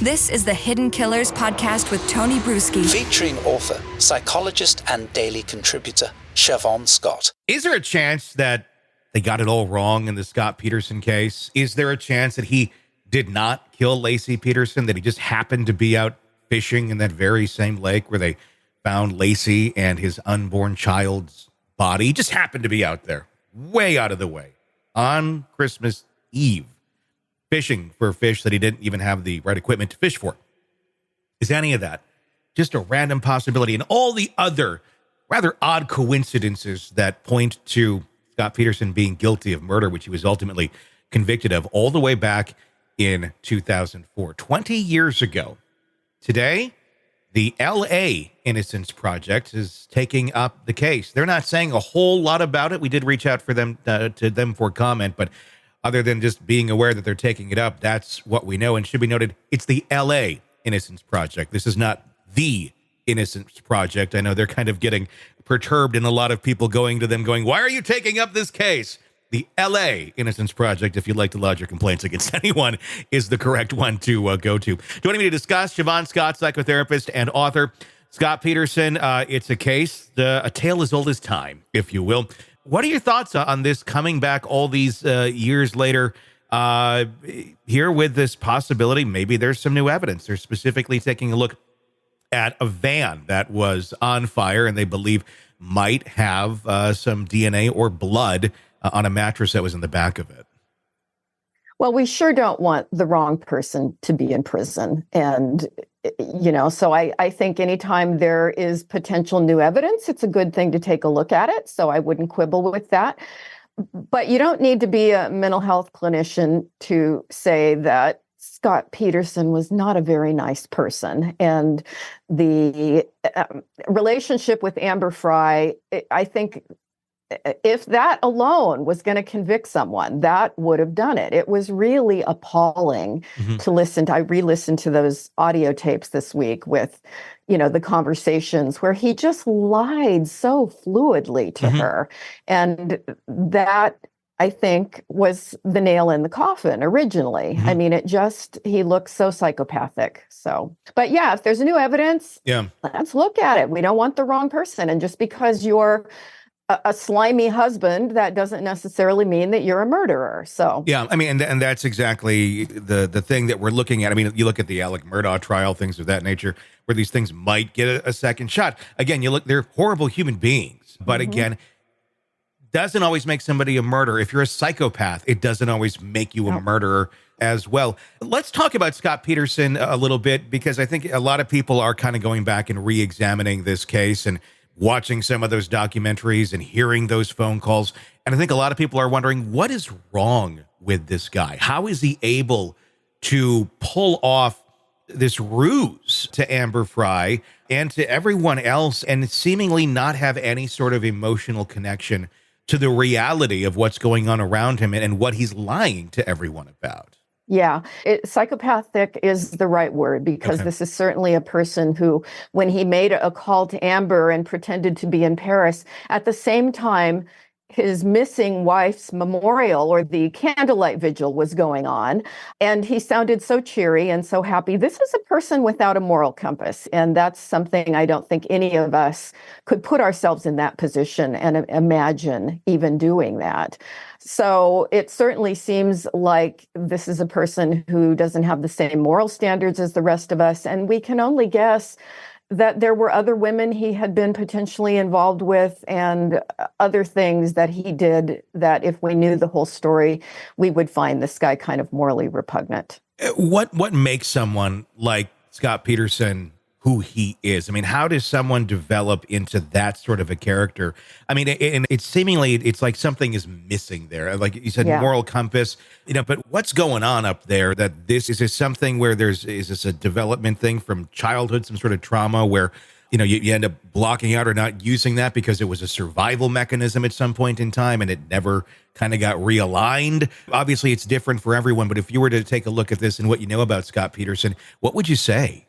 This is the Hidden Killers podcast with Tony Brueski. Featuring author, psychologist, and daily contributor, Shavaun Scott. Is there a chance that they got it all wrong in the Scott Peterson case? Is there a chance that he did not kill Lacey Peterson, that he just happened to be out fishing in that very same lake where they found Lacey and his unborn child's body? He just happened to be out there, way out of the way, on Christmas Eve, fishing for fish that he didn't even have the right equipment to fish for. Is any of that just a random possibility? And all the other rather odd coincidences that point to Scott Peterson being guilty of murder, which he was ultimately convicted of all the way back in 2004, 20 years ago. Today, the LA Innocence Project is taking up the case. They're not saying a whole lot about it. We did reach out for them to them for comment, but other than just being aware that they're taking it up, that's what we know. And should be noted, it's the LA Innocence Project. This is not the Innocence Project. I know they're kind of getting perturbed, and a lot of people going to them going, why are you taking up this case? The LA Innocence Project, if you'd like to lodge your complaints against anyone, is the correct one to go to. Joining me to discuss, Shavaun Scott, psychotherapist and author. Scott Peterson, it's a case, a tale as old as time, if you will. What are your thoughts on this coming back all these years later here with this possibility? Maybe there's some new evidence. They're specifically taking a look at a van that was on fire and they believe might have some DNA or blood on a mattress that was in the back of it. Well, we sure don't want the wrong person to be in prison. And, so I think anytime there is potential new evidence, it's a good thing to take a look at it. So I wouldn't quibble with that. But you don't need to be a mental health clinician to say that Scott Peterson was not a very nice person. And the relationship with Amber Frey, I think, if that alone was going to convict someone, that would have done it. It was really appalling to listen to. I re-listened to those audio tapes this week with, the conversations where he just lied so fluidly to her. And that, I think, was the nail in the coffin originally. I mean, he looks so psychopathic. So, but yeah, if there's new evidence, let's look at it. We don't want the wrong person. And just because you're a slimy husband, that doesn't necessarily mean that you're a murderer. So yeah, I mean, and that's exactly the thing that we're looking at. I mean, you look at the Alec Murdaugh trial, things of that nature, where these things might get a second shot. Again, they're horrible human beings, but again, doesn't always make somebody a murderer. If you're a psychopath, it doesn't always make you a murderer as well. Let's talk about Scott Peterson a little bit, because I think a lot of people are kind of going back and re-examining this case and watching some of those documentaries and hearing those phone calls. And I think a lot of people are wondering, what is wrong with this guy? How is he able to pull off this ruse to Amber Frey and to everyone else and seemingly not have any sort of emotional connection to the reality of what's going on around him and what he's lying to everyone about? Yeah, psychopathic is the right word, because this is certainly a person who, when he made a call to Amber and pretended to be in Paris, at the same time, his missing wife's memorial or the candlelight vigil was going on. And he sounded so cheery and so happy. This is a person without a moral compass. And that's something I don't think any of us could put ourselves in that position and imagine even doing that. So it certainly seems like this is a person who doesn't have the same moral standards as the rest of us. And we can only guess that there were other women he had been potentially involved with and other things that he did that, if we knew the whole story, we would find this guy kind of morally repugnant. What makes someone like Scott Peterson who he is? I mean, how does someone develop into that sort of a character? I mean, it's seemingly, it's like something is missing there. Like you said, moral compass, but what's going on up there that is this something where is this a development thing from childhood, some sort of trauma where, you end up blocking out or not using that because it was a survival mechanism at some point in time and it never kind of got realigned? Obviously, it's different for everyone, but if you were to take a look at this and what you know about Scott Peterson, what would you say?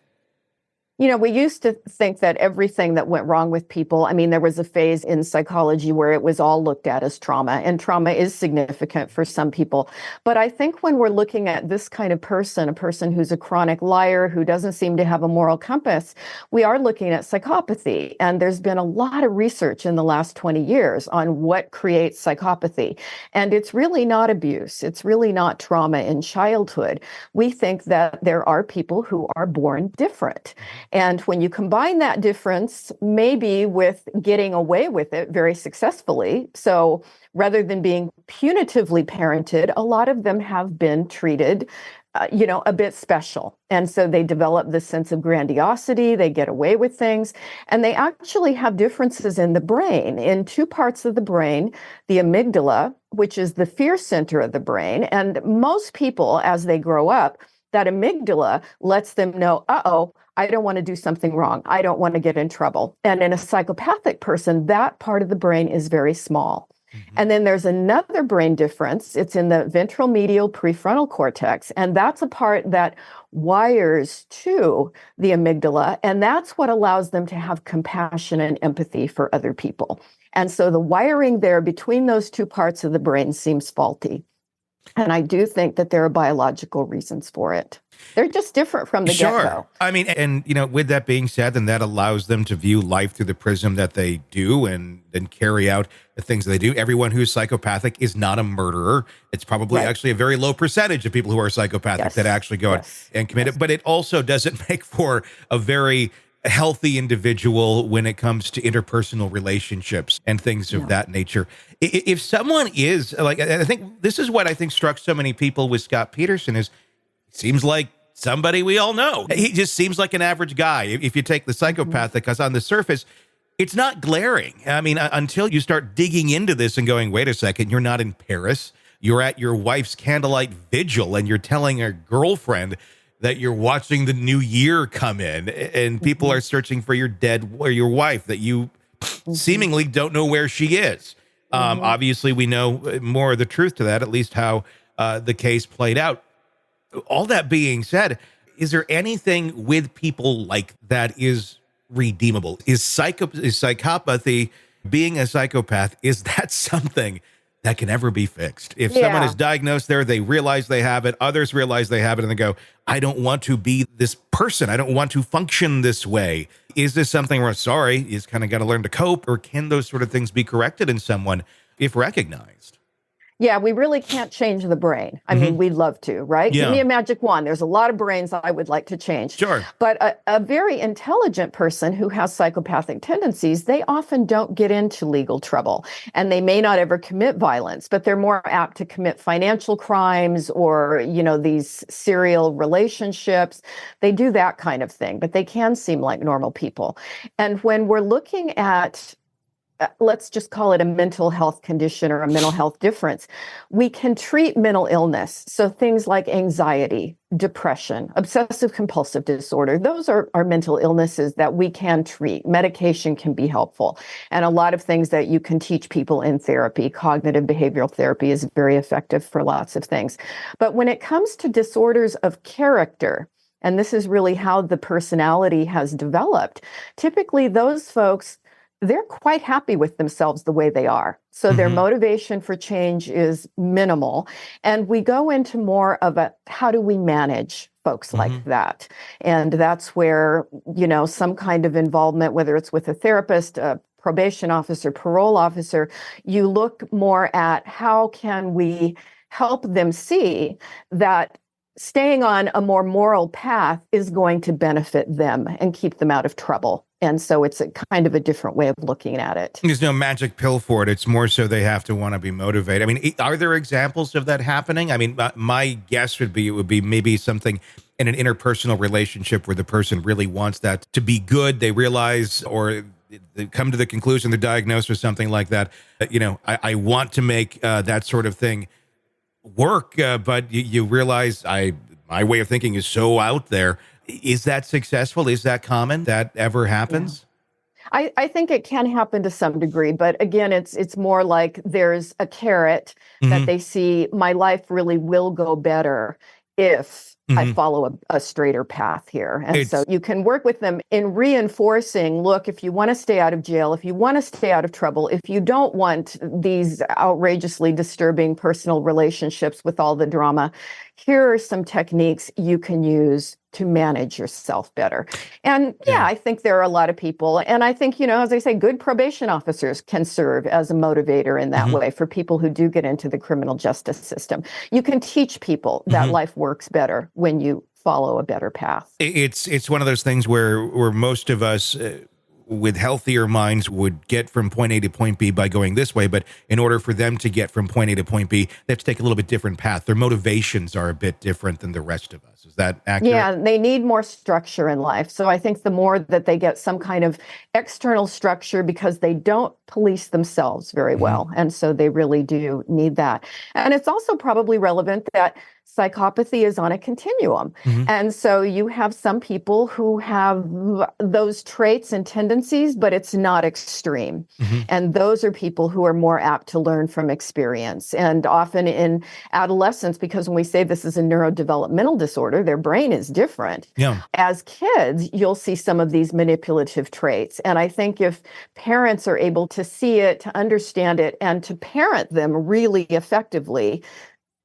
We used to think that everything that went wrong with people, I mean, there was a phase in psychology where it was all looked at as trauma, and trauma is significant for some people. But I think when we're looking at this kind of person, a person who's a chronic liar, who doesn't seem to have a moral compass, we are looking at psychopathy. And there's been a lot of research in the last 20 years on what creates psychopathy. And it's really not abuse. It's really not trauma in childhood. We think that there are people who are born different. And when you combine that difference, maybe with getting away with it very successfully, so rather than being punitively parented, a lot of them have been treated, a bit special. And so they develop this sense of grandiosity, they get away with things, and they actually have differences in the brain, in two parts of the brain, the amygdala, which is the fear center of the brain. And most people, as they grow up, that amygdala lets them know, I don't want to do something wrong. I don't want to get in trouble. And in a psychopathic person, that part of the brain is very small. Mm-hmm. And then there's another brain difference. It's in the ventral medial prefrontal cortex. And that's a part that wires to the amygdala. And that's what allows them to have compassion and empathy for other people. And so the wiring there between those two parts of the brain seems faulty. And I do think that there are biological reasons for it. They're just different from the get-go. I mean, and, with that being said, then that allows them to view life through the prism that they do and carry out the things that they do. Everyone who's psychopathic is not a murderer. It's probably actually a very low percentage of people who are psychopathic that actually go out and commit it. But it also doesn't make for a very healthy individual when it comes to interpersonal relationships and things of that nature. If someone is like, I think this is what I think struck so many people with Scott Peterson is, seems like somebody we all know. He just seems like an average guy. If you take the psychopath, because on the surface, it's not glaring. I mean, until you start digging into this and going, wait a second, you're not in Paris. You're at your wife's candlelight vigil and you're telling her girlfriend that you're watching the new year come in and people are searching for your dead or your wife that you seemingly don't know where she is. Obviously, we know more of the truth to that, at least how the case played out. All that being said, is there anything with people like that is redeemable? Is psychopathy, being a psychopath, is that something that can ever be fixed? If someone is diagnosed there, they realize they have it, others realize they have it, and they go, I don't want to be this person. I don't want to function this way. Is this something where, sorry, you just kind of got to learn to cope, or can those sort of things be corrected in someone if recognized? Yeah, we really can't change the brain. I mean, we'd love to, right? Give me a magic wand. There's a lot of brains I would like to change. Sure. But a very intelligent person who has psychopathic tendencies, they often don't get into legal trouble. And they may not ever commit violence, but they're more apt to commit financial crimes or, these serial relationships. They do that kind of thing, but they can seem like normal people. And when we're looking at let's just call it a mental health condition or a mental health difference, we can treat mental illness. So things like anxiety, depression, obsessive compulsive disorder, those are mental illnesses that we can treat. Medication can be helpful. And a lot of things that you can teach people in therapy. Cognitive behavioral therapy is very effective for lots of things. But when it comes to disorders of character, and this is really how the personality has developed, typically those folks, they're quite happy with themselves the way they are. So their motivation for change is minimal. And we go into more of a, how do we manage folks like that? And that's where, some kind of involvement, whether it's with a therapist, a probation officer, parole officer, you look more at how can we help them see that staying on a more moral path is going to benefit them and keep them out of trouble. And so it's a kind of a different way of looking at it. There's no magic pill for it. It's more so they have to want to be motivated. I mean, are there examples of that happening? I mean, my guess would be it would be maybe something in an interpersonal relationship where the person really wants that to be good. They realize or they come to the conclusion, they're diagnosed with something like that. I want to make that sort of thing work, but you realize my way of thinking is so out there. Is that successful? Is that common? That ever happens? Yeah. I think it can happen to some degree, but again, it's more like there's a carrot that they see, my life really will go better if I follow a straighter path here. And so you can work with them in reinforcing, look, if you want to stay out of jail, if you want to stay out of trouble, if you don't want these outrageously disturbing personal relationships with all the drama, here are some techniques you can use to manage yourself better. And I think there are a lot of people, and I think, as I say, good probation officers can serve as a motivator in that way for people who do get into the criminal justice system. You can teach people that life works better when you follow a better path. It's one of those things where most of us with healthier minds would get from point A to point B by going this way. But in order for them to get from point A to point B, they have to take a little bit different path. Their motivations are a bit different than the rest of us. Is that accurate? Yeah, they need more structure in life. So I think the more that they get some kind of external structure, because they don't police themselves very well. And so they really do need that. And it's also probably relevant that psychopathy is on a continuum. And so you have some people who have those traits and tendencies, but it's not extreme. And those are people who are more apt to learn from experience. And often in adolescence, because when we say this is a neurodevelopmental disorder, their brain is different. As kids, you'll see some of these manipulative traits. And I think if parents are able to see it, to understand it, and to parent them really effectively,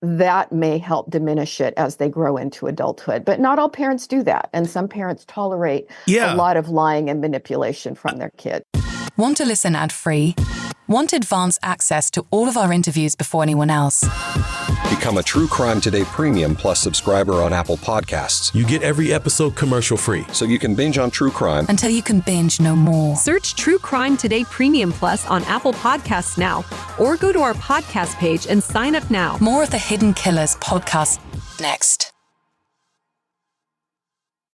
that may help diminish it as they grow into adulthood. But not all parents do that. And some parents tolerate a lot of lying and manipulation from their kid. Want to listen ad-free? Want advanced access to all of our interviews before anyone else? Become a True Crime Today Premium Plus subscriber on Apple Podcasts. You get every episode commercial-free. So you can binge on true crime until you can binge no more. Search True Crime Today Premium Plus on Apple Podcasts now, or go to our podcast page and sign up now. More of the Hidden Killers podcast next.